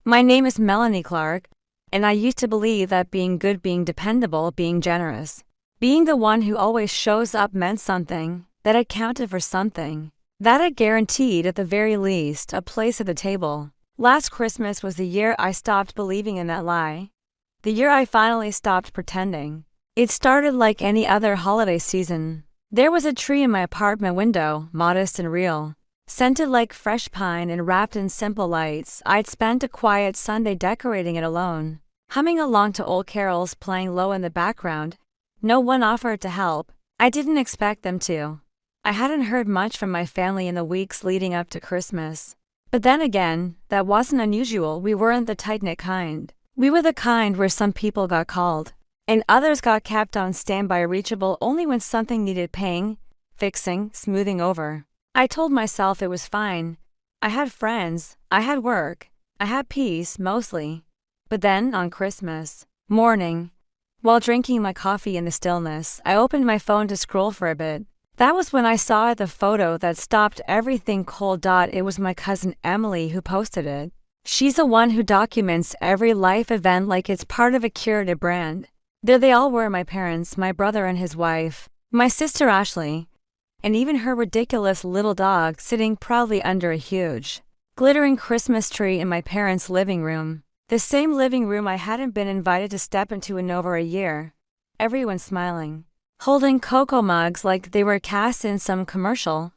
My name is Melanie Clark, and I used to believe that being good, being dependable, being generous, being the one who always shows up meant something, that I counted for something, that I guaranteed at the very least a place at the table. Last Christmas was the year I stopped believing in that lie. The year I finally stopped pretending. It started like any other holiday season. There was a tree in my apartment window, modest and real, scented like fresh pine and wrapped in simple lights. I'd spent a quiet Sunday decorating it alone, humming along to old carols playing low in the background. No one offered to help. I didn't expect them to. I hadn't heard much from my family in the weeks leading up to Christmas. But then again, that wasn't unusual. We weren't the tight-knit kind. We were the kind where some people got called, and others got kept on standby, reachable only when something needed paying, fixing, smoothing over. I told myself it was fine. I had friends, I had work, I had peace, mostly. But then, on Christmas morning, while drinking my coffee in the stillness, I opened my phone to scroll for a bit. That was when I saw the photo that stopped everything cold. It was my cousin Emily who posted it. She's the one who documents every life event like it's part of a curated brand. There they all were, my parents, my brother and his wife, my sister Ashley, and even her ridiculous little dog sitting proudly under a huge, glittering Christmas tree in my parents' living room. The same living room I hadn't been invited to step into in over a year. Everyone smiling, holding cocoa mugs like they were cast in some commercial.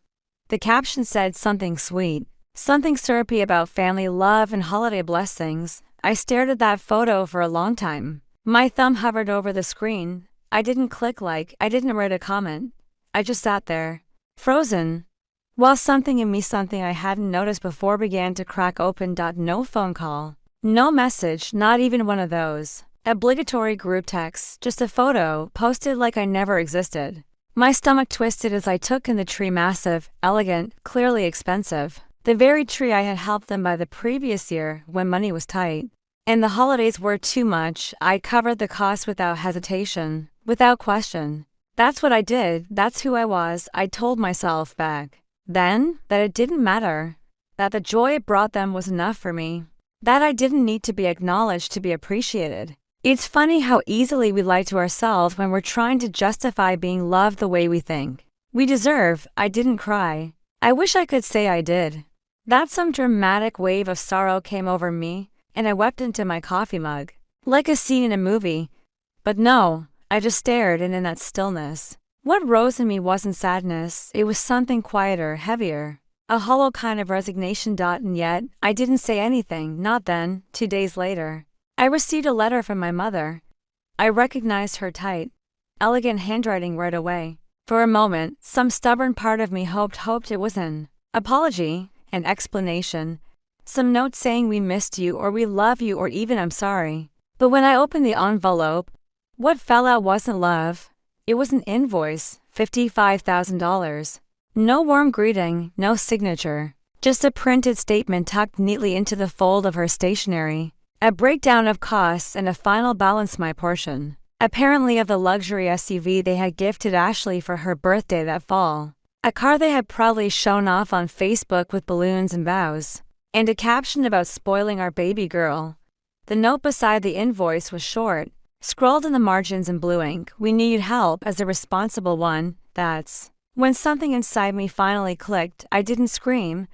The caption said something sweet, something syrupy about family love and holiday blessings. I stared at that photo for a long time. My thumb hovered over the screen. I didn't click like, I didn't write a comment. I just sat there, frozen, while something in me, something I hadn't noticed before, began to crack open. No phone call, no message, not even one of those obligatory group texts, just a photo posted like I never existed. My stomach twisted as I took in the tree, massive, elegant, clearly expensive. The very tree I had helped them buy the previous year when money was tight. And the holidays were too much. I covered the cost without hesitation, without question. That's what I did, that's who I was. I told myself back then that it didn't matter, that the joy it brought them was enough for me, that I didn't need to be acknowledged to be appreciated. It's funny how easily we lie to ourselves when we're trying to justify being loved the way we think we deserve. I didn't cry. I wish I could say I did. That some dramatic wave of sorrow came over me, and I wept into my coffee mug, like a scene in a movie. But no, I just stared, and in that stillness, what rose in me wasn't sadness, it was something quieter, heavier, a hollow kind of resignation. And yet, I didn't say anything, not then. 2 days later, I received a letter from my mother. I recognized her tight, elegant handwriting right away. For a moment, some stubborn part of me hoped it was an apology, an explanation, some note saying we missed you or we love you or even I'm sorry. But when I opened the envelope, what fell out wasn't love. It was an invoice, $55,000. No warm greeting, no signature, just a printed statement tucked neatly into the fold of her stationery. A breakdown of costs and a final balance, my portion, apparently of the luxury SUV they had gifted Ashley for her birthday that fall. A car they had proudly shown off on Facebook with balloons and bows, and a caption about spoiling our baby girl. The note beside the invoice was short, scrawled in the margins in blue ink. We need help as a responsible one. That's when something inside me finally clicked. I didn't scream.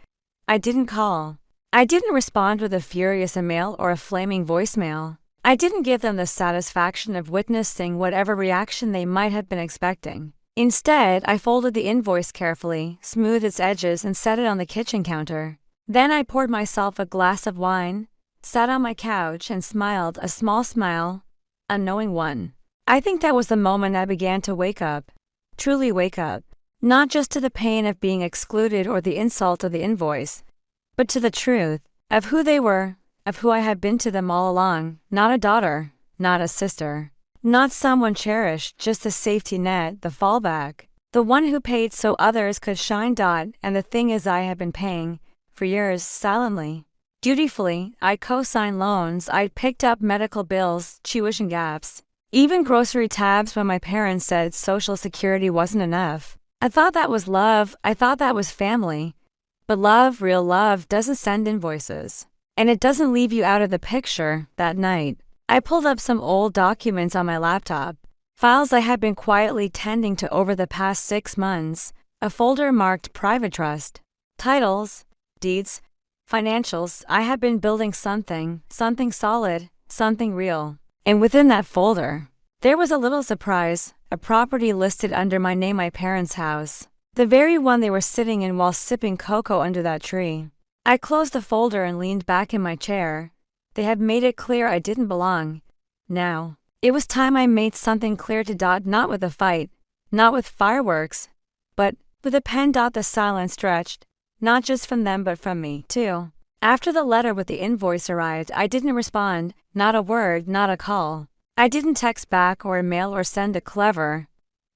I didn't call. I didn't respond with a furious email or a flaming voicemail. I didn't give them the satisfaction of witnessing whatever reaction they might have been expecting. Instead, I folded the invoice carefully, smoothed its edges, and set it on the kitchen counter. Then I poured myself a glass of wine, sat on my couch, and smiled, a small smile, a knowing one. I think that was the moment I began to wake up, truly wake up, not just to the pain of being excluded or the insult of the invoice, but to the truth of who they were, of who I had been to them all along. Not a daughter, not a sister, not someone cherished, just a safety net, the fallback, the one who paid so others could shine. And the thing is, I had been paying, for years, silently, dutifully. I co-signed loans, I'd picked up medical bills, tuition gaps, even grocery tabs when my parents said Social Security wasn't enough. I thought that was love, I thought that was family. But love, real love, doesn't send invoices. And it doesn't leave you out of the picture. That night, I pulled up some old documents on my laptop, files I had been quietly tending to over the past 6 months, a folder marked Private Trust. Titles, deeds, financials. I had been building something solid, something real. And within that folder, there was a little surprise, a property listed under my name, my parents' house. The very one they were sitting in while sipping cocoa under that tree. I closed the folder and leaned back in my chair. They had made it clear I didn't belong. Now, it was time I made something clear to Dot, not with a fight, not with fireworks, but with a pen. The silence stretched, not just from them but from me, too. After the letter with the invoice arrived, I didn't respond, not a word, not a call. I didn't text back or email or send a clever,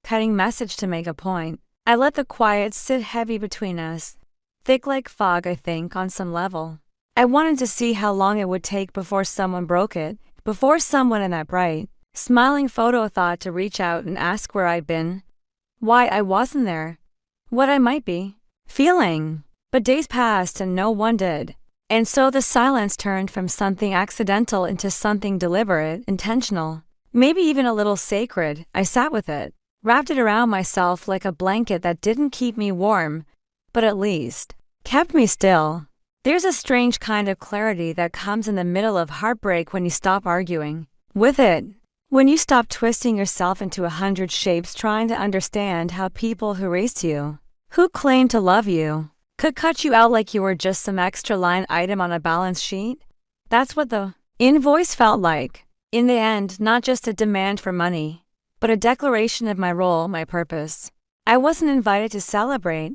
cutting message to make a point. I let the quiet sit heavy between us, thick like fog, I think, on some level. I wanted to see how long it would take before someone broke it, before someone in that bright, smiling photo thought to reach out and ask where I'd been, why I wasn't there, what I might be feeling. But days passed and no one did. And so the silence turned from something accidental into something deliberate, intentional, maybe even a little sacred. I sat with it, wrapped it around myself like a blanket that didn't keep me warm, but at least kept me still. There's a strange kind of clarity that comes in the middle of heartbreak when you stop arguing with it, when you stop twisting yourself into 100 shapes trying to understand how people who raised you, who claim to love you, could cut you out like you were just some extra line item on a balance sheet. That's what the invoice felt like. In the end, not just a demand for money, but a declaration of my role, my purpose. I wasn't invited to celebrate,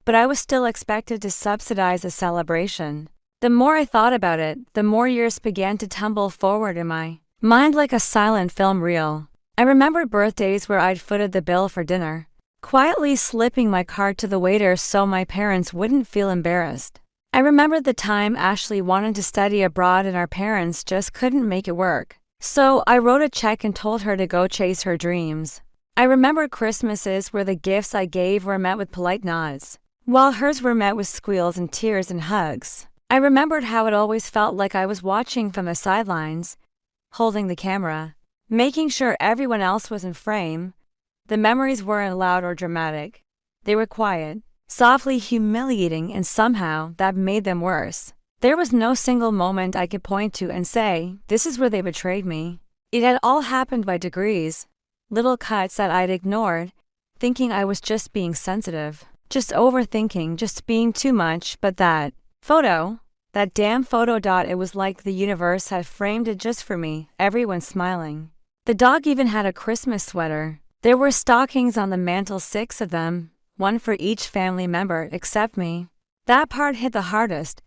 but I was still expected to subsidize a celebration. The more I thought about it, the more years began to tumble forward in my mind like a silent film reel. I remembered birthdays where I'd footed the bill for dinner, quietly slipping my card to the waiter so my parents wouldn't feel embarrassed. I remembered the time Ashley wanted to study abroad and our parents just couldn't make it work. So I wrote a check and told her to go chase her dreams. I remembered Christmases where the gifts I gave were met with polite nods, while hers were met with squeals and tears and hugs. I remembered how it always felt like I was watching from the sidelines, holding the camera, making sure everyone else was in frame. The memories weren't loud or dramatic. They were quiet, softly humiliating, and somehow that made them worse. There was no single moment I could point to and say, this is where they betrayed me. It had all happened by degrees, little cuts that I'd ignored, thinking I was just being sensitive, just overthinking, just being too much. But that photo, that damn photo. It was like the universe had framed it just for me, everyone smiling. The dog even had a Christmas sweater. There were stockings on the mantel, 6 of them, one for each family member except me. That part hit the hardest.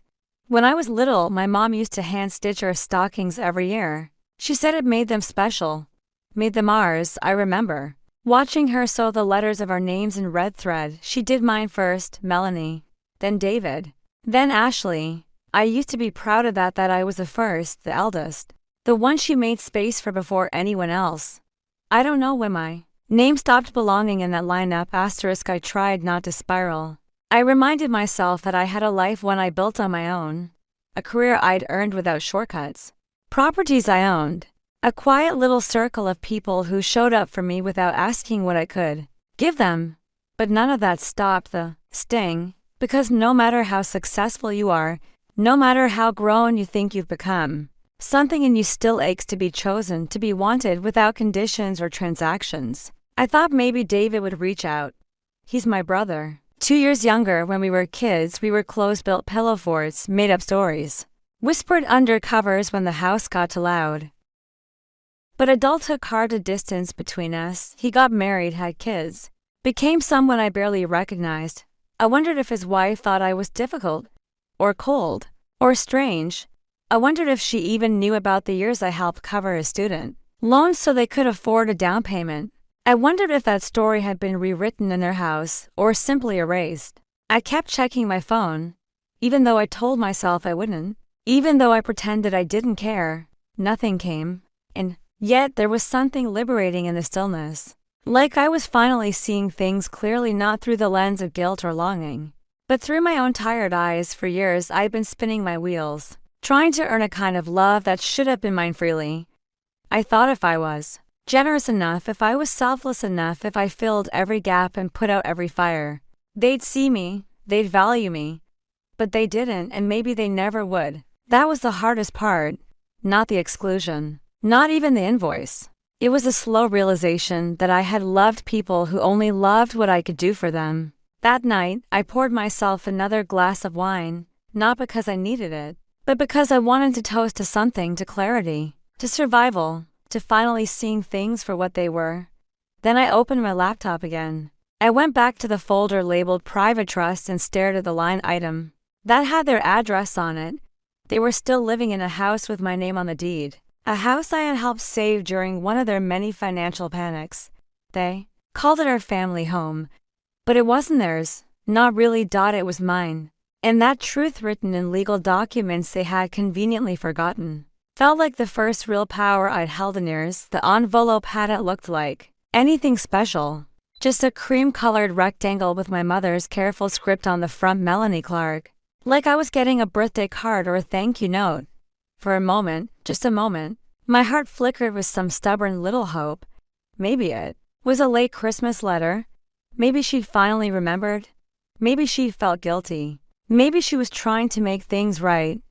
When I was little, my mom used to hand-stitch our stockings every year. She said it made them special, made them ours. I remember watching her sew the letters of our names in red thread. She did mine first, Melanie, then David, then Ashley. I used to be proud of that I was the first, the eldest, the one she made space for before anyone else. I don't know when my name stopped belonging in that lineup. I tried not to spiral. I reminded myself that I had a life one I built on my own, a career I'd earned without shortcuts, properties I owned, a quiet little circle of people who showed up for me without asking what I could give them. But none of that stopped the sting, because no matter how successful you are, no matter how grown you think you've become, something in you still aches to be chosen, to be wanted without conditions or transactions. I thought maybe David would reach out. He's my brother. 2 years younger. When we were kids, we were close-built pillow forts, made up stories, whispered under covers when the house got too loud. But adulthood carved a distance between us. He got married, had kids, became someone I barely recognized. I wondered if his wife thought I was difficult, or cold, or strange. I wondered if she even knew about the years I helped cover his student loans so they could afford a down payment. I wondered if that story had been rewritten in their house, or simply erased. I kept checking my phone, even though I told myself I wouldn't, even though I pretended I didn't care. Nothing came, and yet there was something liberating in the stillness. Like I was finally seeing things clearly, not through the lens of guilt or longing, but through my own tired eyes. For years I'd been spinning my wheels, trying to earn a kind of love that should have been mine freely. I thought if I was generous enough, if I was selfless enough, if I filled every gap and put out every fire, they'd see me, they'd value me. But they didn't, and maybe they never would. That was the hardest part, not the exclusion, not even the invoice. It was a slow realization that I had loved people who only loved what I could do for them. That night, I poured myself another glass of wine, not because I needed it, but because I wanted to toast to something, to clarity, to survival, to finally seeing things for what they were. Then I opened my laptop again. I went back to the folder labeled Private Trust and stared at the line item. That had their address on it. They were still living in a house with my name on the deed. A house I had helped save during one of their many financial panics. They called it our family home. But it wasn't theirs. Not really. It was mine. And that truth, written in legal documents they had conveniently forgotten, felt like the first real power I'd held in years. The envelope hadn't looked like anything special. Just a cream-colored rectangle with my mother's careful script on the front, Melanie Clark. Like I was getting a birthday card or a thank you note. For a moment, just a moment, my heart flickered with some stubborn little hope. Maybe it was a late Christmas letter. Maybe she'd finally remembered. Maybe she felt guilty. Maybe she was trying to make things right.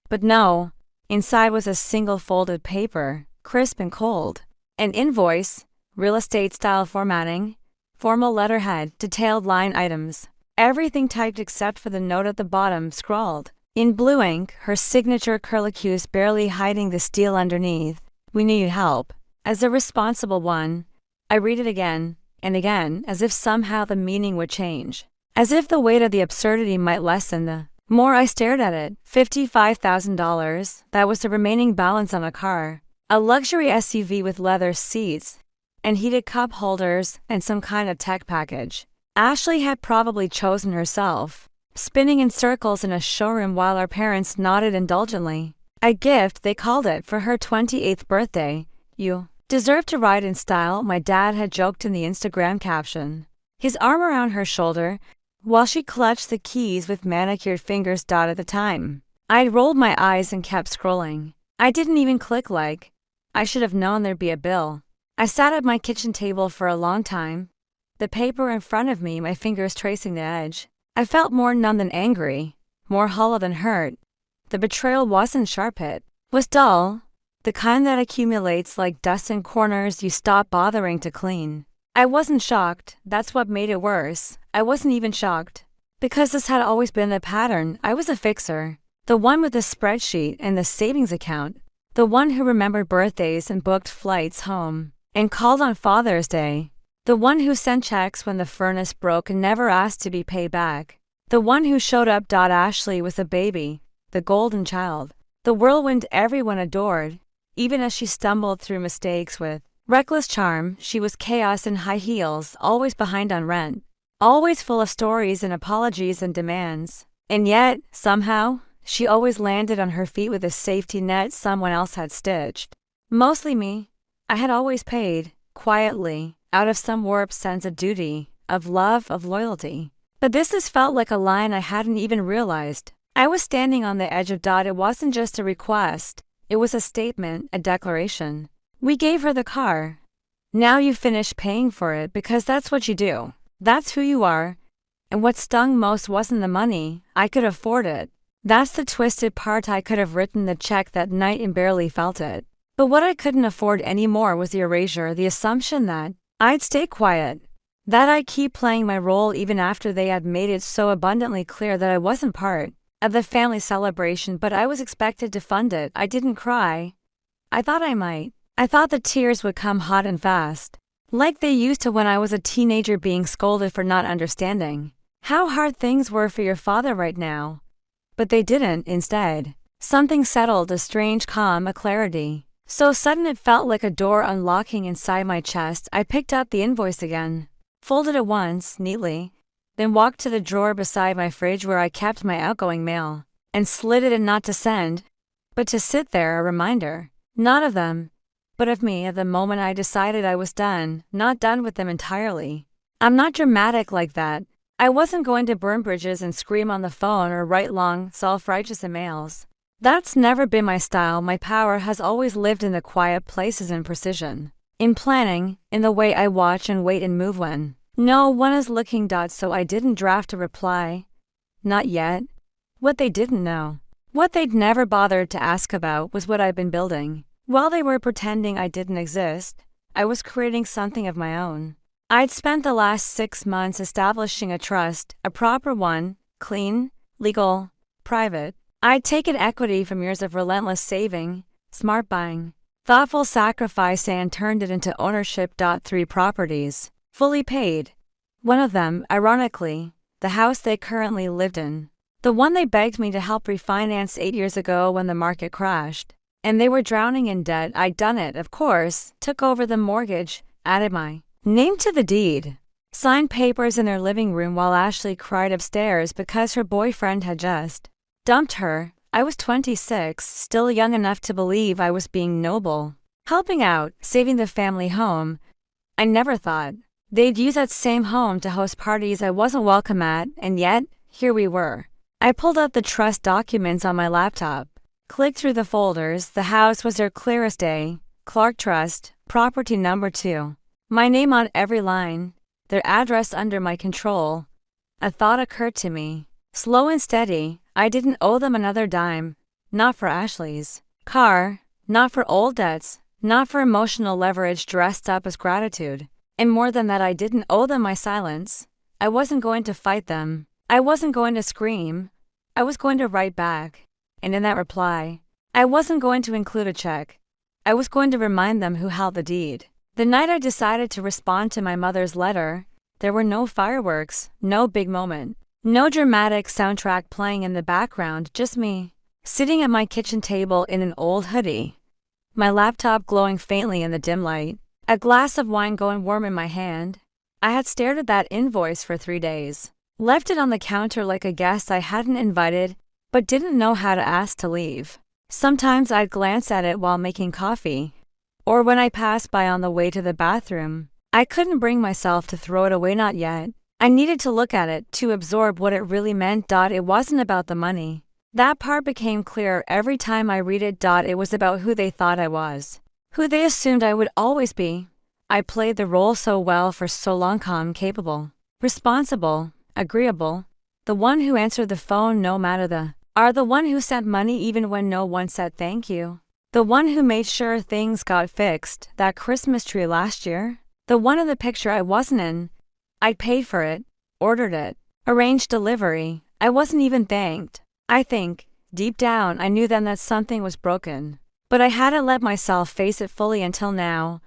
But no, inside was a single folded paper, crisp and cold. An invoice, real estate style formatting, formal letterhead, detailed line items. Everything typed except for the note at the bottom, scrawled in blue ink, her signature curlicue barely hiding the steel underneath. We need help. As the responsible one, I read it again and again, as if somehow the meaning would change. As if the weight of the absurdity might lessen the more I stared at it. $55,000, that was the remaining balance on a car. A luxury SUV with leather seats, and heated cup holders, and some kind of tech package Ashley had probably chosen herself, spinning in circles in a showroom while our parents nodded indulgently. A gift, they called it, for her 28th birthday. You deserve to ride in style, my dad had joked in the Instagram caption, his arm around her shoulder, while she clutched the keys with manicured fingers. At the time, I'd rolled my eyes and kept scrolling. I didn't even click like. I should have known there'd be a bill. I sat at my kitchen table for a long time, the paper in front of me, my fingers tracing the edge. I felt more numb than angry, more hollow than hurt. The betrayal wasn't sharp, it was dull, the kind that accumulates like dust in corners you stop bothering to clean. I wasn't shocked, that's what made it worse. I wasn't even shocked, because this had always been the pattern. I was a fixer, the one with the spreadsheet and the savings account, the one who remembered birthdays and booked flights home, and called on Father's Day. The one who sent checks when the furnace broke and never asked to be paid back. The one who showed up. Ashley was a baby, the golden child, the whirlwind everyone adored. Even as she stumbled through mistakes with reckless charm, she was chaos in high heels, always behind on rent, always full of stories and apologies and demands. And yet, somehow, she always landed on her feet with a safety net someone else had stitched. Mostly me. I had always paid, quietly, out of some warped sense of duty, of love, of loyalty. But this has felt like a line I hadn't even realized. I was standing on the edge of. It wasn't just a request, it was a statement, a declaration. We gave her the car. Now you finish paying for it because that's what you do. That's who you are. And what stung most wasn't the money, I could afford it. That's the twisted part. I could have written the check that night and barely felt it. But what I couldn't afford anymore was the erasure, the assumption that I'd stay quiet, that I'd keep playing my role even after they had made it so abundantly clear that I wasn't part of the family celebration, but I was expected to fund it. I didn't cry. I thought I might. I thought the tears would come hot and fast, like they used to when I was a teenager being scolded for not understanding how hard things were for your father right now. But they didn't. Instead, something settled, a strange calm, a clarity. So sudden it felt like a door unlocking inside my chest. I picked up the invoice again, folded it once, neatly, then walked to the drawer beside my fridge where I kept my outgoing mail, and slid it in, not to send, but to sit there, a reminder, not of them, but of me, of the moment I decided I was done, not done with them entirely. I'm not dramatic like that. I wasn't going to burn bridges and scream on the phone or write long, self-righteous emails. That's never been my style. My power has always lived in the quiet places and precision. In planning, in the way I watch and wait and move when no one is looking. So I didn't draft a reply. Not yet. What they didn't know, what they'd never bothered to ask about, was what I'd been building. While they were pretending I didn't exist, I was creating something of my own. I'd spent the last 6 months establishing a trust, a proper one, clean, legal, private. I'd taken equity from years of relentless saving, smart buying, thoughtful sacrifice, and turned it into ownership. 3 properties, fully paid. One of them, ironically, the house they currently lived in. The one they begged me to help refinance 8 years ago when the market crashed. And they were drowning in debt. I'd done it, of course, took over the mortgage, added my name to the deed, signed papers in their living room while Ashley cried upstairs because her boyfriend had just dumped her. I was 26, still young enough to believe I was being noble, helping out, saving the family home. I never thought they'd use that same home to host parties I wasn't welcome at, and yet, here we were. I pulled out the trust documents on my laptop, clicked through the folders. The house was their clearest day. Clark Trust, property number 2. My name on every line, their address under my control. A thought occurred to me, slow and steady. I didn't owe them another dime. Not for Ashley's car, not for old debts, not for emotional leverage dressed up as gratitude. And more than that, I didn't owe them my silence. I wasn't going to fight them. I wasn't going to scream. I was going to write back. And in that reply, I wasn't going to include a check. I was going to remind them who held the deed. The night I decided to respond to my mother's letter, there were no fireworks, no big moment, no dramatic soundtrack playing in the background, just me, sitting at my kitchen table in an old hoodie, my laptop glowing faintly in the dim light, a glass of wine going warm in my hand. I had stared at that invoice for 3 days, left it on the counter like a guest I hadn't invited, but didn't know how to ask to leave. Sometimes I'd glance at it while making coffee, or when I passed by on the way to the bathroom. I couldn't bring myself to throw it away, not yet. I needed to look at it, to absorb what it really meant. It wasn't about the money. That part became clearer every time I read it. It was about who they thought I was, who they assumed I would always be. I played the role so well for so long, calm, capable, responsible, agreeable, the one who answered the phone no matter the the one who sent money even when no one said thank you, the one who made sure things got fixed. That Christmas tree last year, the one in the picture I wasn't in, I paid for it, ordered it, arranged delivery. I wasn't even thanked. I think, deep down, I knew then that something was broken, but I hadn't let myself face it fully until now.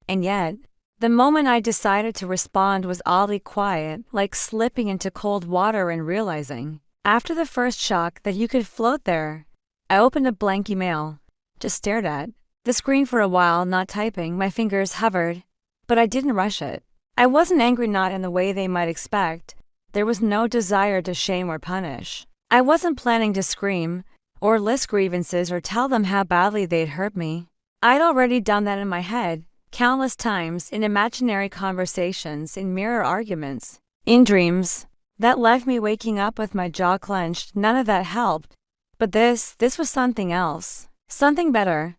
And yet, the moment I decided to respond was oddly quiet, like slipping into cold water and realizing, after the first shock, that you could float there. I opened a blank email, just stared at the screen for a while, not typing. My fingers hovered, but I didn't rush it. I wasn't angry, not in the way they might expect. There was no desire to shame or punish. I wasn't planning to scream, or list grievances, or tell them how badly they'd hurt me. I'd already done that in my head, countless times, in imaginary conversations, in mirror arguments, in dreams. That left me waking up with my jaw clenched. None of that helped. But this was something else. Something better.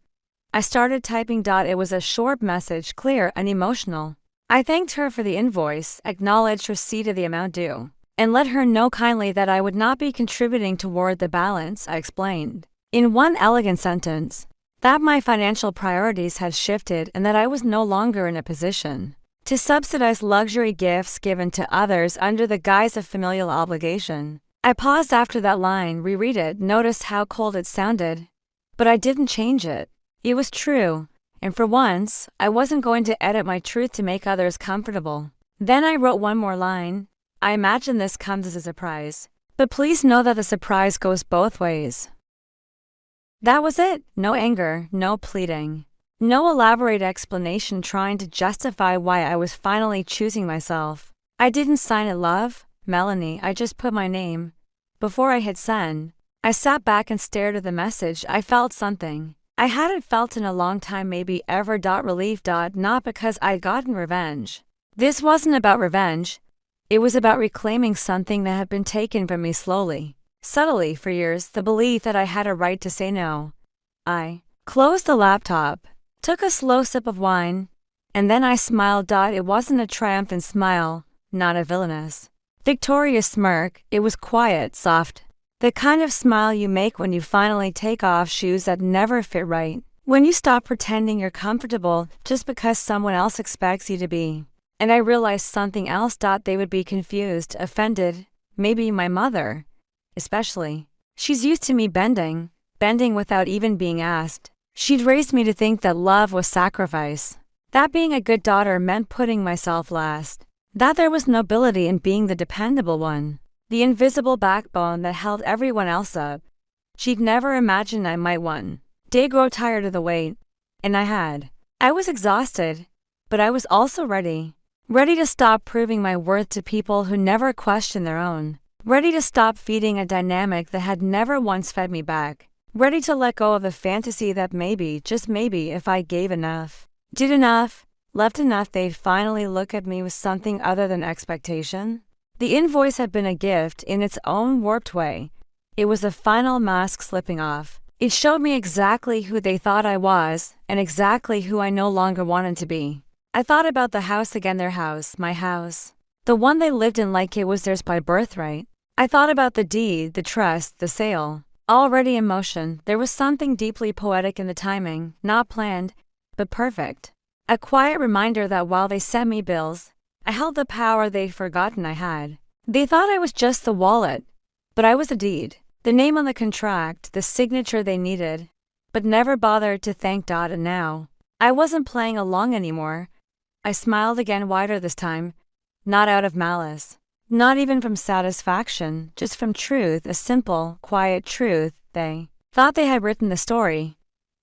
I started typing. It was a short message, clear, unemotional. I thanked her for the invoice, acknowledged receipt of the amount due, and let her know kindly that I would not be contributing toward the balance. I explained, in one elegant sentence, that my financial priorities had shifted and that I was no longer in a position to subsidize luxury gifts given to others under the guise of familial obligation. I paused after that line, reread it, noticed how cold it sounded. But I didn't change it. It was true. And for once, I wasn't going to edit my truth to make others comfortable. Then I wrote one more line. I imagine this comes as a surprise, but please know that the surprise goes both ways. That was it. No anger, no pleading, no elaborate explanation trying to justify why I was finally choosing myself. I didn't sign it, love, Melanie. I just put my name. Before I hit send, I sat back and stared at the message. I felt something I hadn't felt in a long time, maybe ever. Relief. Not because I'd gotten revenge. This wasn't about revenge. It was about reclaiming something that had been taken from me slowly. Subtly, for years, the belief that I had a right to say no. I closed the laptop, took a slow sip of wine, and then I smiled. It wasn't a triumphant smile, not a villainous, victorious smirk. It was quiet, soft. The kind of smile you make when you finally take off shoes that never fit right. When you stop pretending you're comfortable just because someone else expects you to be. And I realized something else. They would be confused, offended, maybe my mother, especially. She's used to me bending without even being asked. She'd raised me to think that love was sacrifice. That being a good daughter meant putting myself last. That there was nobility in being the dependable one. The invisible backbone that held everyone else up. She'd never imagined I might one day grow tired of the wait. And I had. I was exhausted, but I was also ready. Ready to stop proving my worth to people who never questioned their own. Ready to stop feeding a dynamic that had never once fed me back. Ready to let go of the fantasy that maybe, just maybe, if I gave enough, did enough, left enough, they'd finally look at me with something other than expectation. The invoice had been a gift in its own warped way. It was the final mask slipping off. It showed me exactly who they thought I was, and exactly who I no longer wanted to be. I thought about the house again, their house, my house. The one they lived in like it was theirs by birthright. I thought about the deed, the trust, the sale. Already in motion, there was something deeply poetic in the timing, not planned, but perfect. A quiet reminder that while they sent me bills, I held the power they'd forgotten I had. They thought I was just the wallet, but I was the deed. The name on the contract, the signature they needed, but never bothered to thank. And now, I wasn't playing along anymore. I smiled again, wider this time, not out of malice, not even from satisfaction, just from truth, a simple, quiet truth. They thought they had written the story,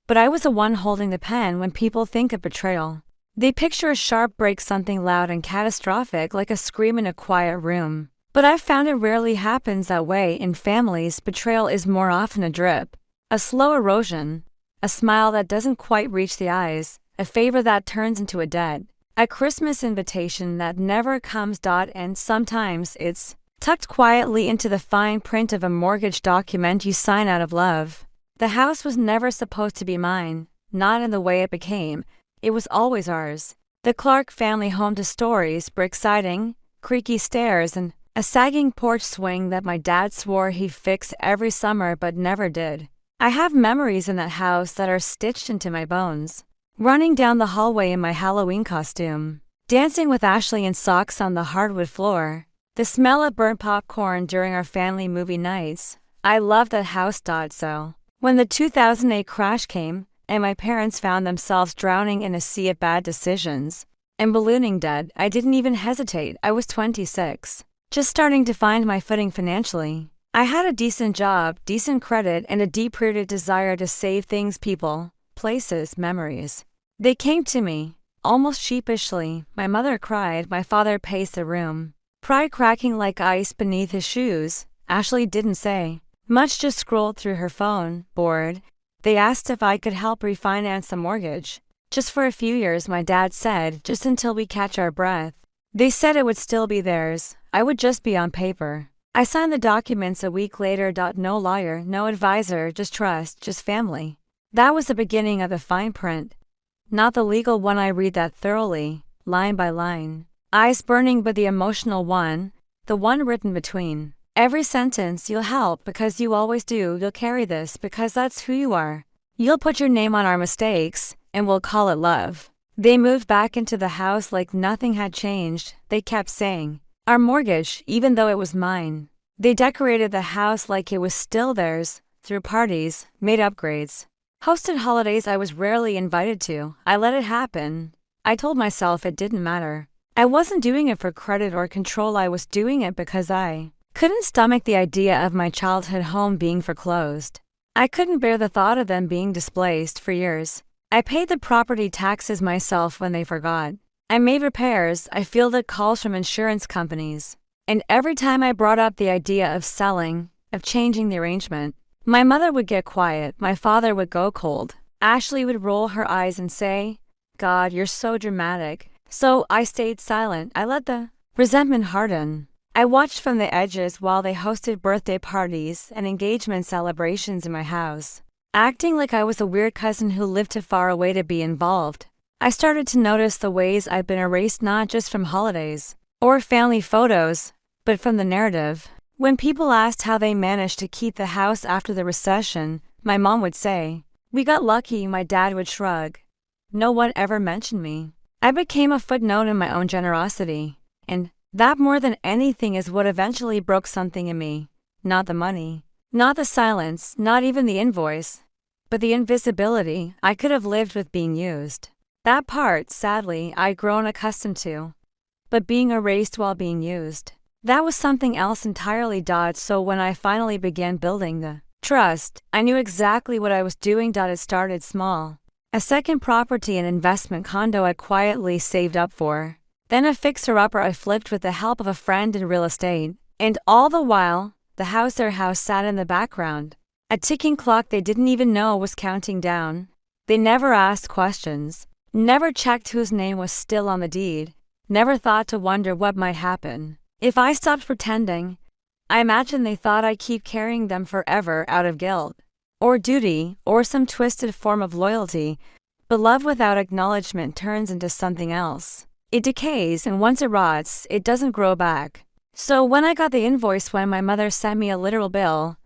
but I was the one holding the pen. When people think of betrayal, they picture a sharp break, something loud and catastrophic, like a scream in a quiet room. But I've found it rarely happens that way in families. Betrayal is more often a drip, a slow erosion, a smile that doesn't quite reach the eyes, a favor that turns into a debt, a Christmas invitation that never comes. And sometimes it's tucked quietly into the fine print of a mortgage document you sign out of love. The house was never supposed to be mine, not in the way it became. It was always ours. The Clark family home to stories, brick siding, creaky stairs, and a sagging porch swing that my dad swore he'd fix every summer but never did. I have memories in that house that are stitched into my bones. Running down the hallway in my Halloween costume, dancing with Ashley in socks on the hardwood floor, the smell of burnt popcorn during our family movie nights. I loved that house. So, when the 2008 crash came, and my parents found themselves drowning in a sea of bad decisions and ballooning debt, I didn't even hesitate. I was 26. Just starting to find my footing financially. I had a decent job, decent credit, and a deep-rooted desire to save things, people, places, memories. They came to me, almost sheepishly. My mother cried, my father paced the room, pride cracking like ice beneath his shoes. Ashley didn't say much, just scrolled through her phone, bored. They asked if I could help refinance the mortgage. Just for a few years, my dad said, just until we catch our breath. They said it would still be theirs. I would just be on paper. I signed the documents a week later. No lawyer, no advisor, just trust, just family. That was the beginning of the fine print. Not the legal one. I read that thoroughly, line by line. Eyes burning, but the emotional one, the one written between every sentence. You'll help because you always do. You'll carry this because that's who you are. You'll put your name on our mistakes, and we'll call it love. They moved back into the house like nothing had changed. They kept saying, our mortgage, even though it was mine. They decorated the house like it was still theirs, threw parties, made upgrades, hosted holidays I was rarely invited to. I let it happen. I told myself it didn't matter. I wasn't doing it for credit or control. I was doing it because I couldn't stomach the idea of my childhood home being foreclosed. I couldn't bear the thought of them being displaced. For years, I paid the property taxes myself when they forgot. I made repairs. I fielded calls from insurance companies. And every time I brought up the idea of selling, of changing the arrangement, my mother would get quiet, my father would go cold. Ashley would roll her eyes and say, God, you're so dramatic. So I stayed silent. I let the resentment harden. I watched from the edges while they hosted birthday parties and engagement celebrations in my house, acting like I was a weird cousin who lived too far away to be involved. I started to notice the ways I'd been erased not just from holidays or family photos, but from the narrative. When people asked how they managed to keep the house after the recession, my mom would say, "We got lucky." My dad would shrug. No one ever mentioned me. I became a footnote in my own generosity, and that more than anything is what eventually broke something in me. Not the money, not the silence, not even the invoice, but the invisibility. I could have lived with being used. That part, sadly, I'd grown accustomed to. But being erased while being used, that was something else entirely. So when I finally began building the trust, I knew exactly what I was doing. It started small. A second property and investment condo I quietly saved up for. Then a fixer-upper I flipped with the help of a friend in real estate. And all the while, their house sat in the background. A ticking clock they didn't even know was counting down. They never asked questions, never checked whose name was still on the deed, never thought to wonder what might happen if I stopped pretending. I imagine they thought I'd keep carrying them forever out of guilt, or duty, or some twisted form of loyalty. But love without acknowledgement turns into something else. It decays, and once it rots, it doesn't grow back. So when I got the invoice when my mother sent me a literal bill,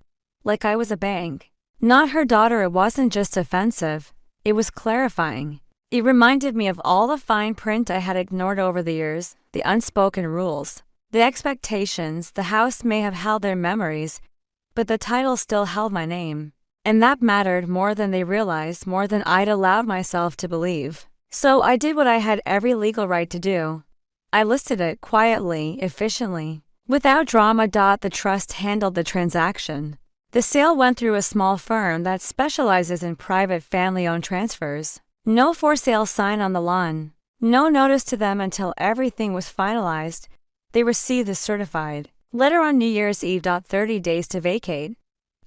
like I was a bank, not her daughter, it wasn't just offensive, it was clarifying. It reminded me of all the fine print I had ignored over the years, the unspoken rules, the expectations. The house may have held their memories, but the title still held my name. And that mattered more than they realized, more than I'd allowed myself to believe. So I did what I had every legal right to do. I listed it quietly, efficiently, without drama. The trust handled the transaction. The sale went through a small firm that specializes in private family-owned transfers. No for sale sign on the lawn. No notice to them until everything was finalized. They received the certified letter on New Year's Eve. 30 days to vacate.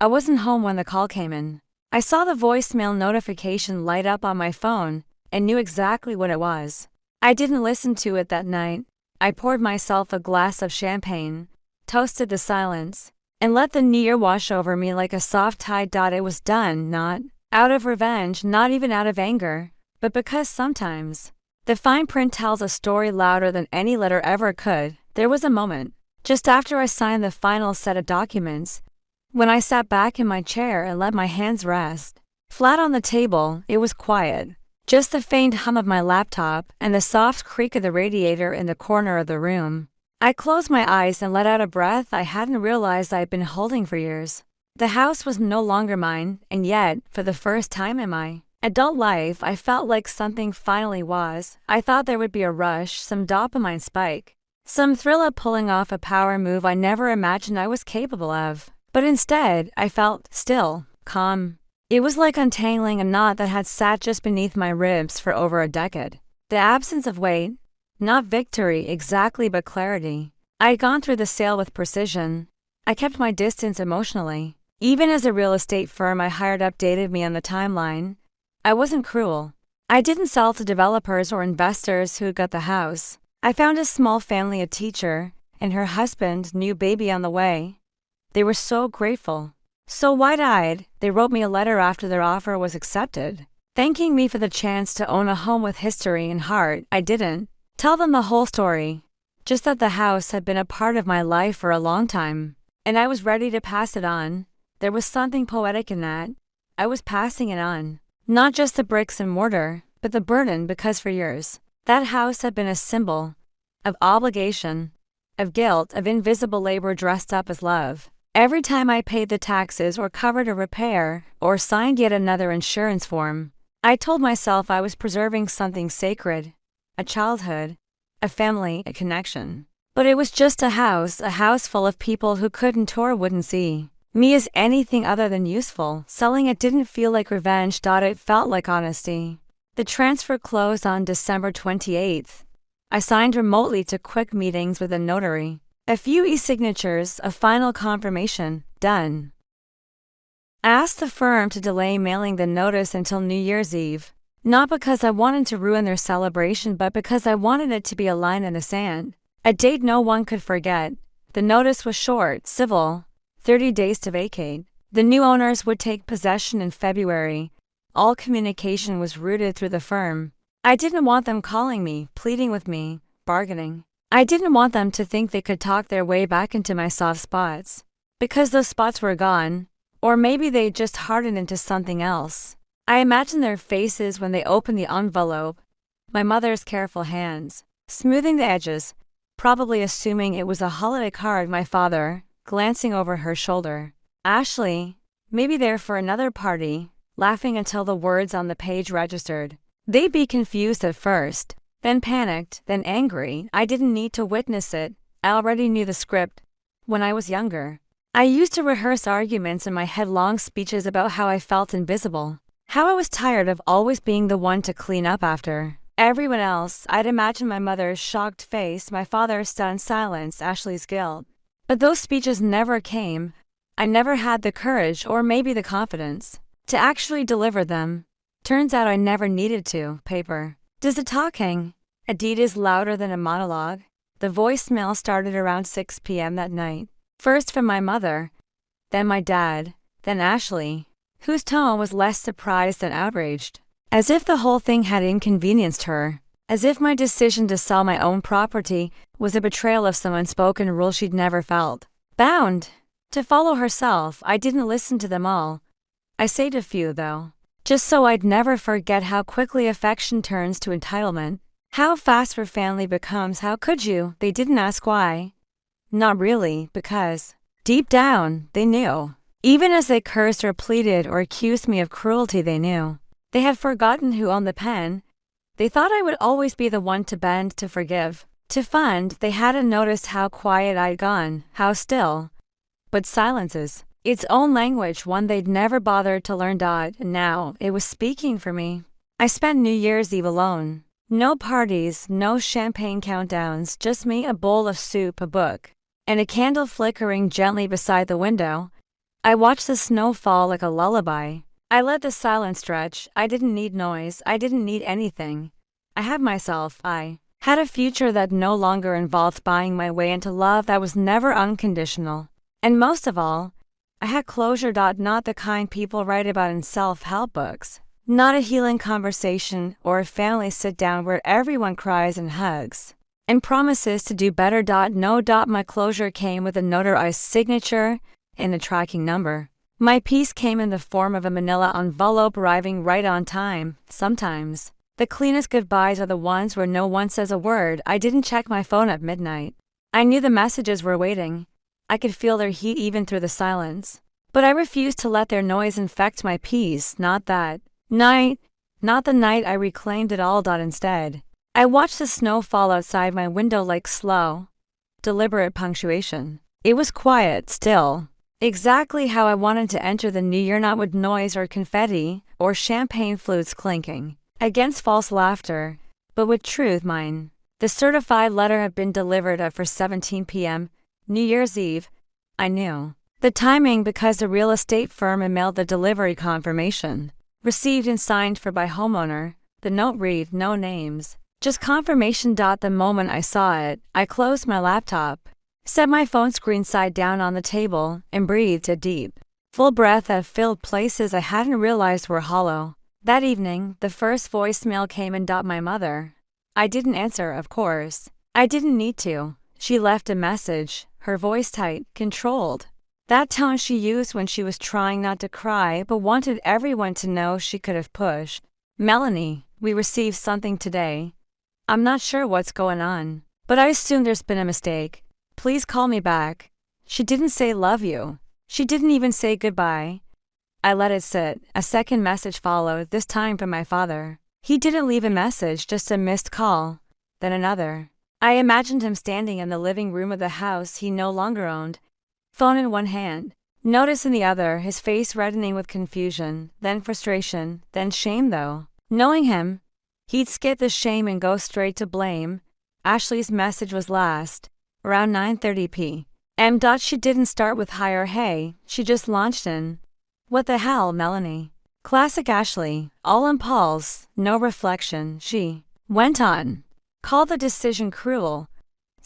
I wasn't home when the call came in. I saw the voicemail notification light up on my phone and knew exactly what it was. I didn't listen to it that night. I poured myself a glass of champagne, toasted the silence, and let the new year wash over me like a soft tide. It was done, not out of revenge, not even out of anger, but because sometimes the fine print tells a story louder than any letter ever could. There was a moment, just after I signed the final set of documents, when I sat back in my chair and let my hands rest flat on the table. It was quiet, just the faint hum of my laptop and the soft creak of the radiator in the corner of the room. I closed my eyes and let out a breath I hadn't realized I'd been holding for years. The house was no longer mine, and yet, for the first time in my adult life, I felt like something finally was. I thought there would be a rush, some dopamine spike, some thrill of pulling off a power move I never imagined I was capable of. But instead, I felt still, calm. It was like untangling a knot that had sat just beneath my ribs for over a decade. The absence of weight, not victory exactly, but clarity. I had gone through the sale with precision. I kept my distance emotionally. Even as a real estate firm I hired updated me on the timeline, I wasn't cruel. I didn't sell to developers or investors who got the house. I found a small family, a teacher, and her husband, new baby on the way. They were so grateful. So wide-eyed, they wrote me a letter after their offer was accepted, thanking me for the chance to own a home with history and heart. I didn't tell them the whole story, just that the house had been a part of my life for a long time, and I was ready to pass it on. There was something poetic in that. I was passing it on, not just the bricks and mortar, but the burden, because for years, that house had been a symbol of obligation, of guilt, of invisible labor dressed up as love. Every time I paid the taxes or covered a repair or signed yet another insurance form, I told myself I was preserving something sacred, a childhood, a family, a connection. But it was just a house full of people who couldn't or wouldn't see me as anything other than useful. Selling it didn't feel like revenge. It felt like honesty. The transfer closed on December 28th. I signed remotely to quick meetings with a notary. A few e-signatures, a final confirmation, done. I asked the firm to delay mailing the notice until New Year's Eve, not because I wanted to ruin their celebration, but because I wanted it to be a line in the sand, a date no one could forget. The notice was short, civil, 30 days to vacate. The new owners would take possession in February. All communication was routed through the firm. I didn't want them calling me, pleading with me, bargaining. I didn't want them to think they could talk their way back into my soft spots. Because those spots were gone, or maybe they just hardened into something else. I imagined their faces when they opened the envelope, my mother's careful hands, smoothing the edges, probably assuming it was a holiday card, my father, glancing over her shoulder. Ashley, maybe there for another party, laughing until the words on the page registered. They'd be confused at first, then panicked, then angry. I didn't need to witness it. I already knew the script. When I was younger, I used to rehearse arguments in my head, long speeches about how I felt invisible, how I was tired of always being the one to clean up after everyone else. I'd imagine my mother's shocked face, my father's stunned silence, Ashley's guilt. But those speeches never came. I never had the courage, or maybe the confidence, to actually deliver them. Turns out I never needed to. Paper does the talking. A deed is louder than a monologue. The voicemail started around 6 p.m. that night. First from my mother, then my dad, then Ashley, whose tone was less surprised than outraged. As if the whole thing had inconvenienced her. As if my decision to sell my own property was a betrayal of some unspoken rule she'd never felt bound to follow herself. I didn't listen to them all. I saved a few, though, just so I'd never forget how quickly affection turns to entitlement, how fast her family becomes. How could you? They didn't ask why. Not really, because deep down, they knew. Even as they cursed or pleaded or accused me of cruelty, they knew. They had forgotten who owned the pen. They thought I would always be the one to bend, to forgive, to fund. They hadn't noticed how quiet I'd gone, how still. But silence is its own language, one they'd never bothered to learn. And now it was speaking for me. I spent New Year's Eve alone. No parties, no champagne countdowns, just me, a bowl of soup, a book, and a candle flickering gently beside the window. I watched the snow fall like a lullaby. I let the silence stretch. I didn't need noise. I didn't need anything. I had myself. I had a future that no longer involved buying my way into love, that was never unconditional. And most of all, I had closure. Not the kind people write about in self-help books. Not a healing conversation or a family sit-down where everyone cries and hugs and promises to do better. No. My closure came with a notarized signature and a tracking number. My peace came in the form of a manila envelope arriving right on time. Sometimes the cleanest goodbyes are the ones where no one says a word. I didn't check my phone at midnight. I knew the messages were waiting. I could feel their heat even through the silence. But I refused to let their noise infect my peace. Not that night. Not the night I reclaimed it all. Instead, I watched the snow fall outside my window like slow, deliberate punctuation. It was quiet, still. Exactly how I wanted to enter the new year, not with noise or confetti or champagne flutes clinking against false laughter, but with truth. Mine. The certified letter had been delivered at 4:17 p.m. New Year's Eve. I knew the timing because the real estate firm emailed the delivery confirmation. Received and signed for by homeowner. The note read, no names, just confirmation. The moment I saw it, I closed my laptop, set my phone screen side down on the table, and breathed a deep, full breath that filled places I hadn't realized were hollow. That evening, the first voicemail came in. My mother. I didn't answer, of course. I didn't need to. She left a message, her voice tight, controlled. That tone she used when she was trying not to cry but wanted everyone to know she could have pushed. Melanie, we received something today. I'm not sure what's going on, but I assume there's been a mistake. Please call me back. She didn't say love you. She didn't even say goodbye. I let it sit. A second message followed, this time from my father. He didn't leave a message, just a missed call. Then another. I imagined him standing in the living room of the house he no longer owned, phone in one hand, notice in the other, his face reddening with confusion, then frustration, then shame. Though knowing him, he'd skip the shame and go straight to blame. Ashley's message was last, around 9:30 p.m. She didn't start with hi or hey, she just launched in, what the hell, Melanie? Classic Ashley, all impulse, no reflection. She went on. Call the decision cruel.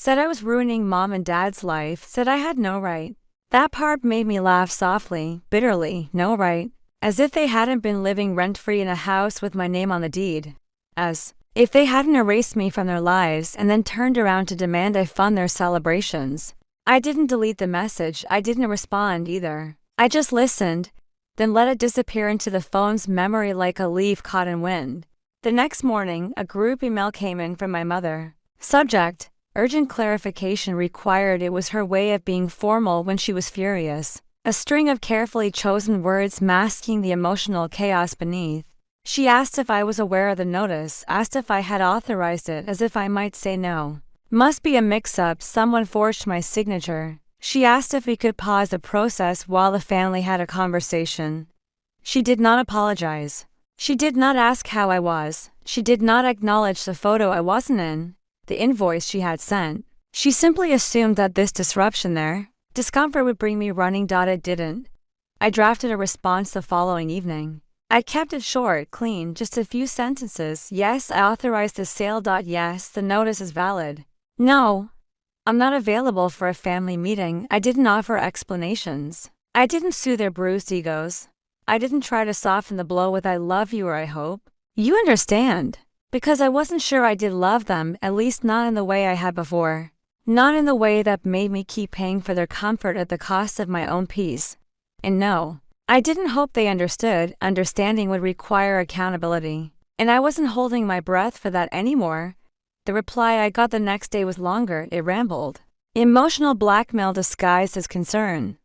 said I was ruining mom and dad's life, said I had no right. That part made me laugh softly, bitterly, no right. As if they hadn't been living rent-free in a house with my name on the deed. As if they hadn't erased me from their lives and then turned around to demand I fund their celebrations. I didn't delete the message, I didn't respond either. I just listened, then let it disappear into the phone's memory like a leaf caught in wind. The next morning, a group email came in from my mother. Subject: urgent clarification required. It was her way of being formal when she was furious. A string of carefully chosen words masking the emotional chaos beneath. She asked if I was aware of the notice, asked if I had authorized it, as if I might say no. Must be a mix-up, someone forged my signature. She asked if we could pause the process while the family had a conversation. She did not apologize. She did not ask how I was. She did not acknowledge the photo I wasn't in, the invoice she had sent. She simply assumed that this discomfort would bring me running. It didn't. I drafted a response the following evening. I kept it short, clean, just a few sentences. Yes, I authorized the sale. Yes, the notice is valid. No, I'm not available for a family meeting. I didn't offer explanations. I didn't soothe their bruised egos. I didn't try to soften the blow with "I love you" or "I hope you understand," because I wasn't sure I did love them, at least not in the way I had before. Not in the way that made me keep paying for their comfort at the cost of my own peace. And no, I didn't hope they understood. Understanding would require accountability. And I wasn't holding my breath for that anymore. The reply I got the next day was longer. It rambled. Emotional blackmail disguised as concern.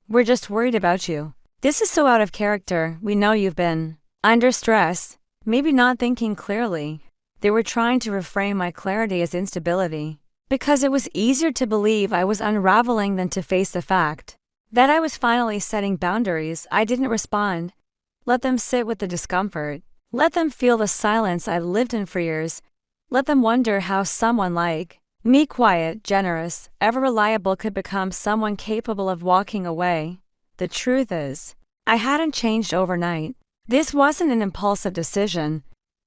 "We're just worried about you. This is so out of character. We know you've been under stress, maybe not thinking clearly." They were trying to reframe my clarity as instability, because it was easier to believe I was unraveling than to face the fact that I was finally setting boundaries. I didn't respond. Let them sit with the discomfort. Let them feel the silence I lived in for years. Let them wonder how someone like me, quiet, generous, ever reliable, could become someone capable of walking away. The truth is, I hadn't changed overnight. This wasn't an impulsive decision.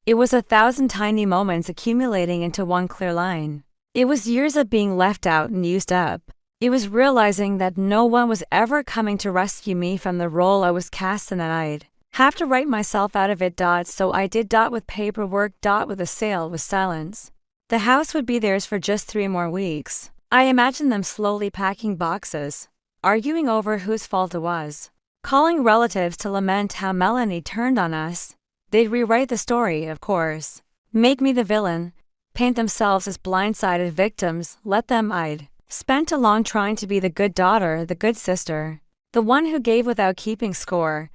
It was 1,000 tiny moments accumulating into one clear line. It was years of being left out and used up. It was realizing that no one was ever coming to rescue me from the role I was cast in, and I'd have to write myself out of it. So I did. With paperwork. With a sale. With silence. The house would be theirs for just 3 more weeks. I imagined them slowly packing boxes, arguing over whose fault it was, calling relatives to lament how Melanie turned on us. They'd rewrite the story, of course, make me the villain, paint themselves as blindsided victims. Let them. I'd spent a long trying to be the good daughter, the good sister, the one who gave without keeping score.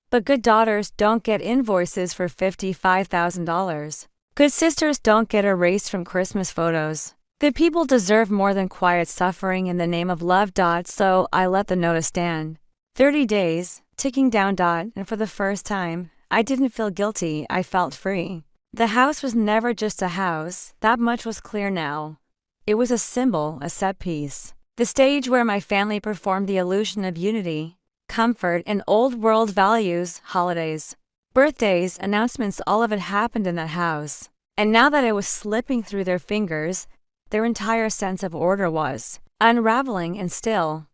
But good daughters don't get invoices for $55,000. Good sisters don't get erased from Christmas photos. Good people deserve more than quiet suffering in the name of love. So I let the notice stand. 30 days, ticking down. And for the first time, I didn't feel guilty. I felt free. The house was never just a house. That much was clear now. It was a symbol, a set piece. The stage where my family performed the illusion of unity, comfort, and old-world values. Holidays, birthdays, announcements, all of it happened in that house. And now that it was slipping through their fingers, their entire sense of order was unraveling. And still,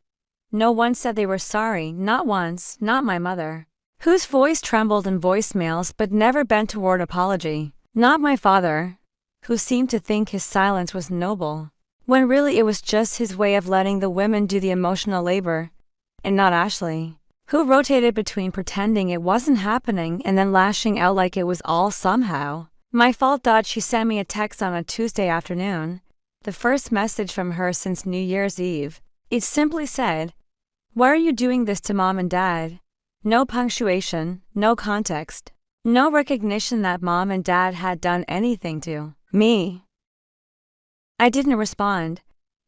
no one said they were sorry. Not once. Not my mother, whose voice trembled in voicemails but never bent toward apology. Not my father, who seemed to think his silence was noble, when really it was just his way of letting the women do the emotional labor. And not Ashley, who rotated between pretending it wasn't happening and then lashing out like it was all somehow my fault. She sent me a text on a Tuesday afternoon, the first message from her since New Year's Eve. It simply said, "Why are you doing this to mom and dad?" No punctuation, no context, no recognition that mom and dad had done anything to me. I didn't respond.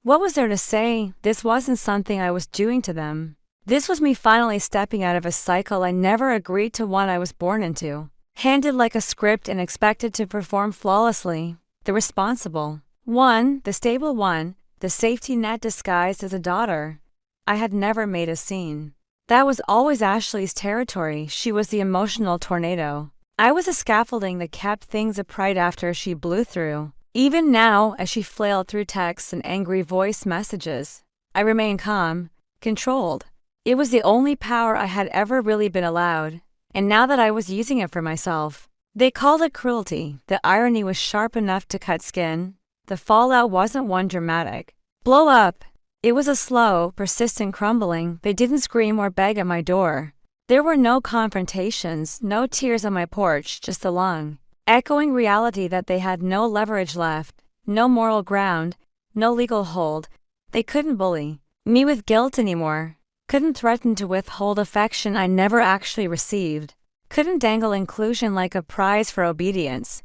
What was there to say? This wasn't something I was doing to them. This was me finally stepping out of a cycle I never agreed to, one I was born into, handed like a script and expected to perform flawlessly. The responsible one, the stable one, the safety net disguised as a daughter. I had never made a scene. That was always Ashley's territory. She was the emotional tornado. I was a scaffolding that kept things upright after she blew through. Even now, as she flailed through texts and angry voice messages, I remained calm, controlled. It was the only power I had ever really been allowed, and now that I was using it for myself. They called it cruelty. The irony was sharp enough to cut skin. The fallout wasn't one dramatic blow up. It was a slow, persistent crumbling. They didn't scream or beg at my door. There were no confrontations, no tears on my porch, just the long, echoing reality that they had no leverage left, no moral ground, no legal hold. They couldn't bully me with guilt anymore, couldn't threaten to withhold affection I never actually received, couldn't dangle inclusion like a prize for obedience.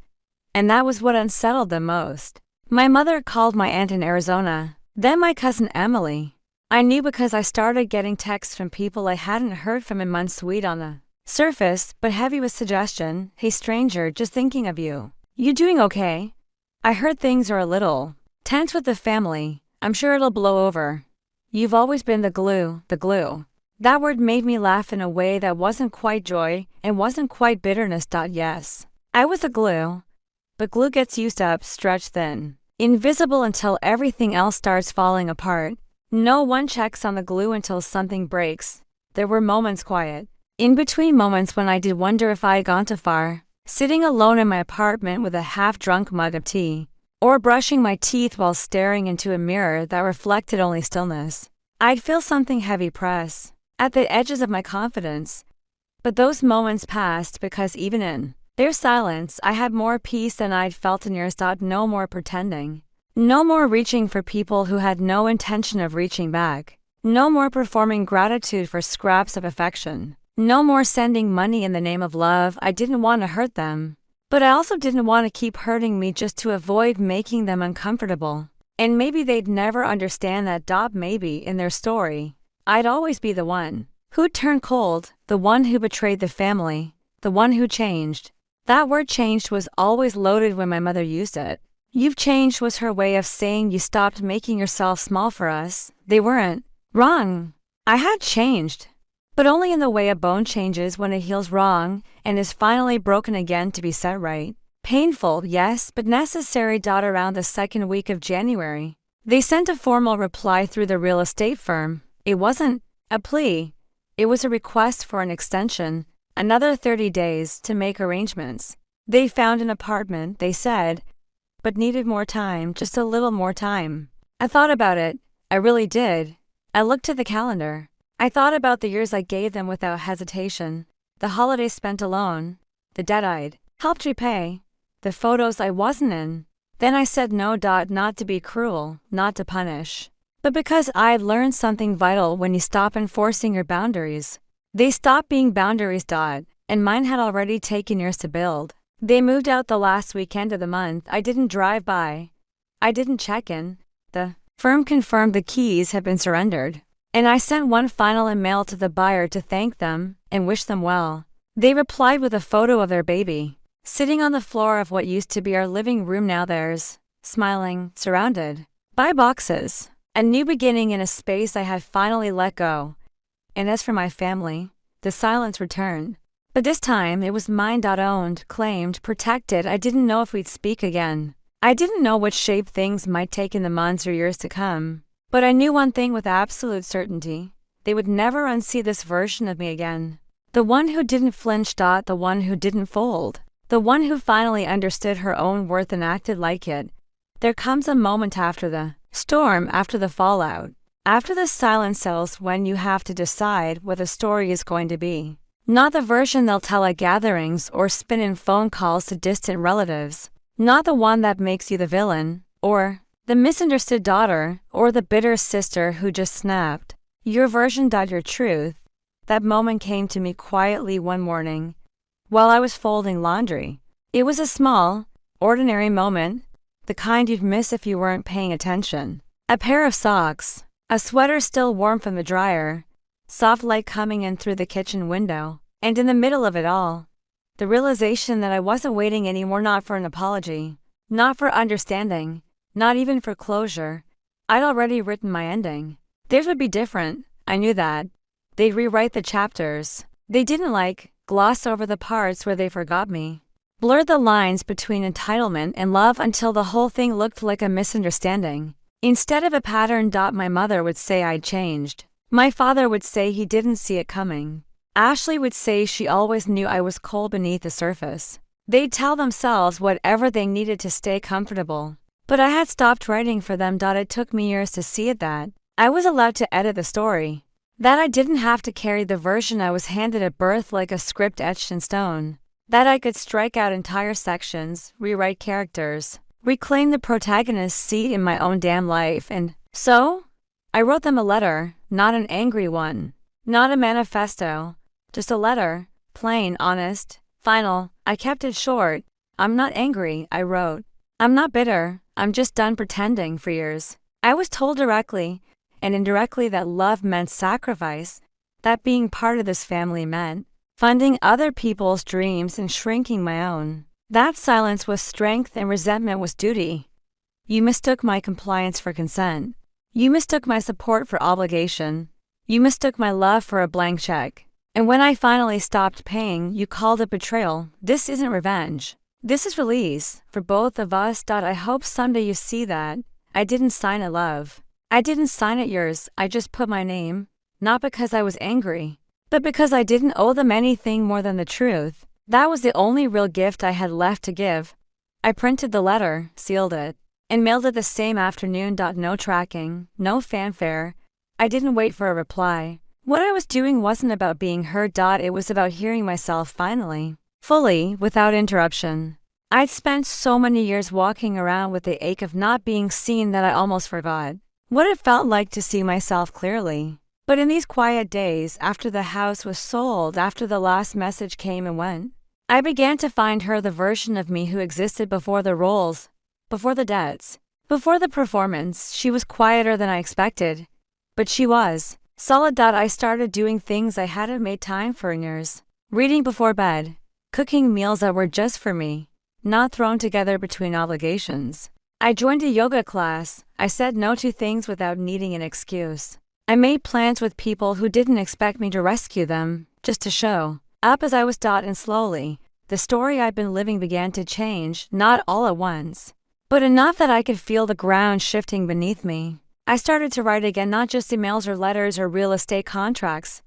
And that was what unsettled them most. My mother called my aunt in Arizona, then my cousin Emily. I knew because I started getting texts from people I hadn't heard from in months, sweet on the surface, but heavy with suggestion. Hey stranger, just thinking of you. You doing okay? I heard things are a little tense with the family. I'm sure it'll blow over. You've always been the glue, the glue. That word made me laugh in a way that wasn't quite joy and wasn't quite bitterness. Yes, I was the glue. But glue gets used up, stretched thin, invisible until everything else starts falling apart. No one checks on the glue until something breaks. There were moments quiet, in between moments when I did wonder if I had gone too far, sitting alone in my apartment with a half-drunk mug of tea, or brushing my teeth while staring into a mirror that reflected only stillness. I'd feel something heavy press at the edges of my confidence. But those moments passed because even in their silence, I had more peace than I'd felt in years. No more pretending. No more reaching for people who had no intention of reaching back. No more performing gratitude for scraps of affection. No more sending money in the name of love. I didn't want to hurt them, but I also didn't want to keep hurting me just to avoid making them uncomfortable. And maybe they'd never understand that. Maybe in their story, I'd always be the one who turned cold, the one who betrayed the family, the one who changed. That word changed was always loaded when my mother used it. You've changed was her way of saying you stopped making yourself small for us. They weren't wrong. I had changed, but only in the way a bone changes when it heals wrong and is finally broken again to be set right. Painful, yes, but necessary. Around the second week of January, they sent a formal reply through the real estate firm. It wasn't a plea. It was a request for an extension, another 30 days to make arrangements. They found an apartment, they said, but needed more time, just a little more time. I thought about it. I really did. I looked at the calendar. I thought about the years I gave them without hesitation, the holidays spent alone, the debt I'd helped repay, the photos I wasn't in. Then I said no. Not to be cruel, not to punish, but because I'd learned something vital. When you stop enforcing your boundaries, they stop being boundaries. And mine had already taken years to build. They moved out the last weekend of the month. I didn't drive by. I didn't check in. The firm confirmed the keys had been surrendered, and I sent one final email to the buyer to thank them and wish them well. They replied with a photo of their baby, sitting on the floor of what used to be our living room, now theirs, smiling, surrounded by boxes. A new beginning in a space I had finally let go. And as for my family, the silence returned. But this time it was mine. Owned, claimed, protected. I didn't know if we'd speak again. I didn't know what shape things might take in the months or years to come. But I knew one thing with absolute certainty. They would never unsee this version of me again. The one who didn't flinch. The one who didn't fold. The one who finally understood her own worth and acted like it. There comes a moment after the storm, after the fallout, after the silence settles, when you have to decide what the story is going to be. Not the version they'll tell at gatherings or spin in phone calls to distant relatives. Not the one that makes you the villain, or the misunderstood daughter, or the bitter sister who just snapped. Your version. Your truth. That moment came to me quietly one morning, while I was folding laundry. It was a small, ordinary moment, the kind you'd miss if you weren't paying attention. A pair of socks, a sweater still warm from the dryer, soft light coming in through the kitchen window, and in the middle of it all, the realization that I wasn't waiting anymore, not for an apology, not for understanding, not even for closure. I'd already written my ending. Theirs would be different, I knew that. They'd rewrite the chapters. They didn't gloss over the parts where they forgot me. blurred the lines between entitlement and love until the whole thing looked like a misunderstanding. Instead of a pattern. My mother would say I'd changed. My father would say he didn't see it coming. Ashley would say she always knew I was cold beneath the surface. They'd tell themselves whatever they needed to stay comfortable. But I had stopped writing for them. It took me years to see it that I was allowed to edit the story. That I didn't have to carry the version I was handed at birth like a script etched in stone. That I could strike out entire sections, rewrite characters, reclaim the protagonist's seat in my own damn life. And so, I wrote them a letter, not an angry one, not a manifesto, just a letter, plain, honest, final. I kept it short. I'm not angry, I wrote. I'm not bitter, I'm just done pretending for years. I was told directly and indirectly that love meant sacrifice, that being part of this family meant funding other people's dreams and shrinking my own. That silence was strength and resentment was duty. You mistook my compliance for consent. You mistook my support for obligation. You mistook my love for a blank check. And when I finally stopped paying, you called it betrayal. This isn't revenge. This is release, for both of us. I hope someday you see that I didn't sign it, love. I didn't sign it yours, I just put my name, not because I was angry, but because I didn't owe them anything more than the truth. That was the only real gift I had left to give. I printed the letter, sealed it, and mailed it the same afternoon. No tracking, no fanfare. I didn't wait for a reply. What I was doing wasn't about being heard. It was about hearing myself finally, fully, without interruption. I'd spent so many years walking around with the ache of not being seen that I almost forgot what it felt like to see myself clearly. But in these quiet days, after the house was sold, after the last message came and went, I began to find her, the version of me who existed before the roles, before the debts, before the performance. She was quieter than I expected, but she was solid. I started doing things I hadn't made time for in years. Reading before bed, cooking meals that were just for me, not thrown together between obligations. I joined a yoga class. I said no to things without needing an excuse. I made plans with people who didn't expect me to rescue them, just to show up as I was. And slowly, the story I'd been living began to change, not all at once, but enough that I could feel the ground shifting beneath me. I started to write again, not just emails or letters or real estate contracts,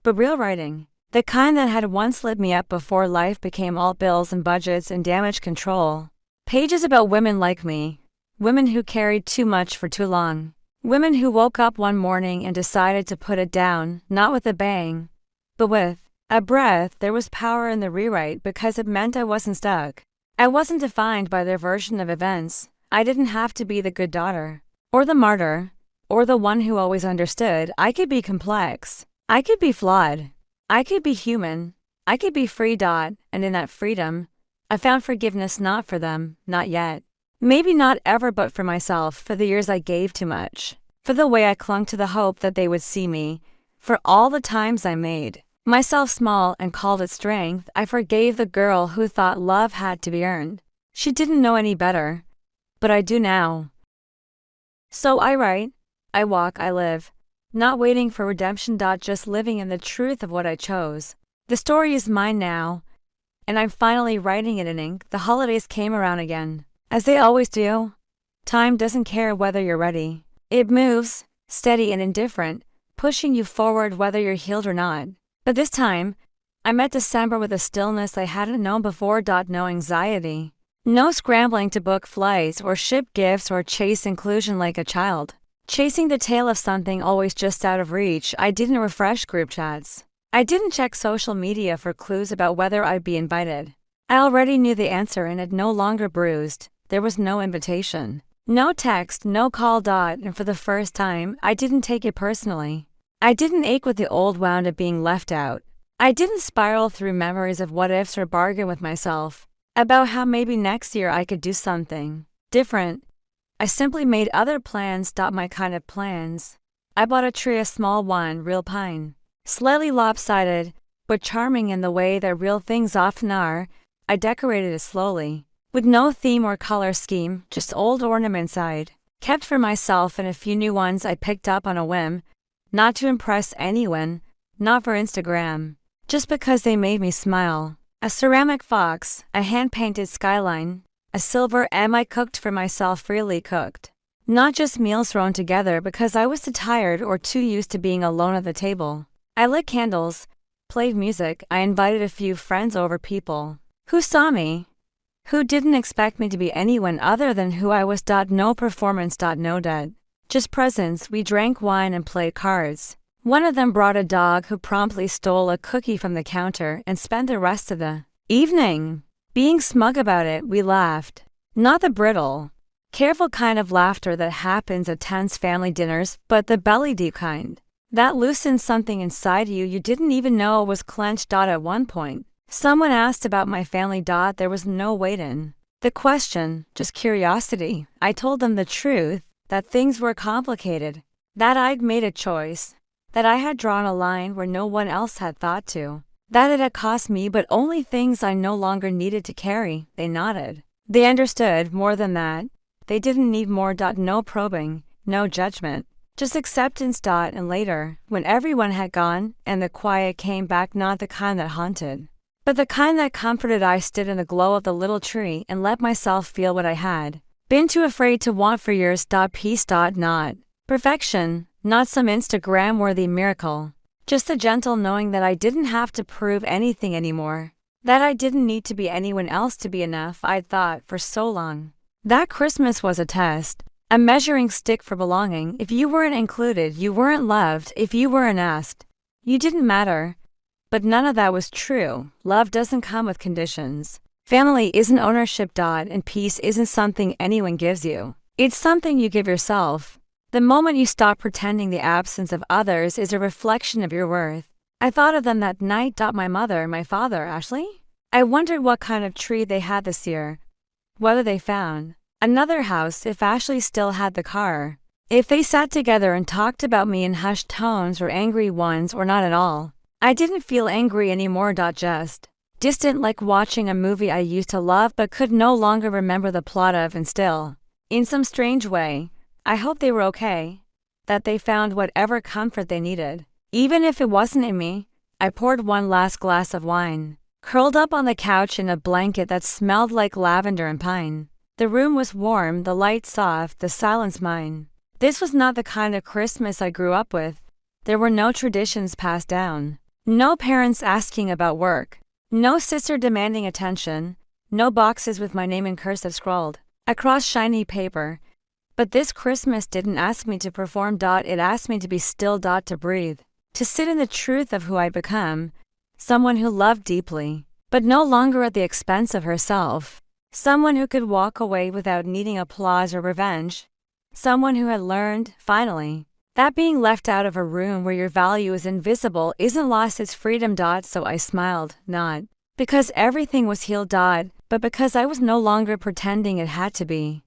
but real writing. The kind that had once lit me up before life became all bills and budgets and damage control. Pages about women like me, women who carried too much for too long, women who woke up one morning and decided to put it down, not with a bang, but with a breath. There was power in the rewrite because it meant I wasn't stuck. I wasn't defined by their version of events. I didn't have to be the good daughter, or the martyr, or the one who always understood. I could be complex. I could be flawed. I could be human. I could be free. And in that freedom, I found forgiveness, not for them, not yet. Maybe not ever, but for myself, for the years I gave too much, for the way I clung to the hope that they would see me, for all the times I made myself small and called it strength. I forgave the girl who thought love had to be earned. She didn't know any better, but I do now. So I write, I walk, I live, not waiting for redemption. Just living in the truth of what I chose. The story is mine now, and I'm finally writing it in ink. The holidays came around again, as they always do. Time doesn't care whether you're ready. It moves, steady and indifferent, pushing you forward whether you're healed or not. But this time, I met December with a stillness I hadn't known before. No anxiety. No scrambling to book flights or ship gifts or chase inclusion like a child, chasing the tail of something always just out of reach. I didn't refresh group chats. I didn't check social media for clues about whether I'd be invited. I already knew the answer and it no longer bruised. There was no invitation, no text, no call. And for the first time, I didn't take it personally. I didn't ache with the old wound of being left out. I didn't spiral through memories of what ifs or bargain with myself about how maybe next year I could do something different. I simply made other plans. My kind of plans. I bought a tree, a small one, real pine. Slightly lopsided, but charming in the way that real things often are. I decorated it slowly, with no theme or color scheme, just old ornaments I'd kept for myself and a few new ones I picked up on a whim, not to impress anyone, not for Instagram, just because they made me smile. A ceramic fox, a hand-painted skyline, a silver M I cooked for myself, freely cooked. Not just meals thrown together because I was too tired or too used to being alone at the table. I lit candles, played music, I invited a few friends over, people who saw me, who didn't expect me to be anyone other than who I was. No performance, no debt. Just presence. We drank wine and played cards. One of them brought a dog who promptly stole a cookie from the counter and spent the rest of the evening being smug about it. We laughed. Not the brittle, careful kind of laughter that happens at tense family dinners, but the belly deep kind that loosens something inside you didn't even know was clenched. At one point, someone asked about my family. There was no weight in the question, just curiosity. I told them the truth, that things were complicated, that I'd made a choice, that I had drawn a line where no one else had thought to, that it had cost me, but only things I no longer needed to carry. They nodded. They understood. More than that, they didn't need more. No probing, no judgment, just acceptance. And later, when everyone had gone and the quiet came back, not the kind that haunted, but the kind that comforted, I stood in the glow of the little tree and let myself feel what I had been too afraid to want for years. Peace. Not perfection, not some Instagram-worthy miracle, just the gentle knowing that I didn't have to prove anything anymore, that I didn't need to be anyone else to be enough. I'd thought for so long that Christmas was a test, a measuring stick for belonging. If you weren't included, you weren't loved. If you weren't asked, you didn't matter. But none of that was true. Love doesn't come with conditions. Family isn't ownership. And peace isn't something anyone gives you. It's something you give yourself. The moment you stop pretending the absence of others is a reflection of your worth. I thought of them that night. My mother, my father, Ashley. I wondered what kind of tree they had this year. Whether they found another house, if Ashley still had the car, if they sat together and talked about me in hushed tones or angry ones or not at all. I didn't feel angry anymore. Just distant, like watching a movie I used to love but could no longer remember the plot of, and still, in some strange way, I hoped they were okay, that they found whatever comfort they needed. Even if it wasn't in me. I poured one last glass of wine, curled up on the couch in a blanket that smelled like lavender and pine. The room was warm, the light soft, the silence mine. This was not the kind of Christmas I grew up with. There were no traditions passed down, no parents asking about work, no sister demanding attention, no boxes with my name in cursive scrawled across shiny paper. But this Christmas didn't ask me to perform. It asked me to be still. To breathe, to sit in the truth of who I'd become, someone who loved deeply, but no longer at the expense of herself, someone who could walk away without needing applause or revenge, someone who had learned, finally, that being left out of a room where your value is invisible isn't lost, it's freedom. So I smiled, not because everything was healed, but because I was no longer pretending it had to be.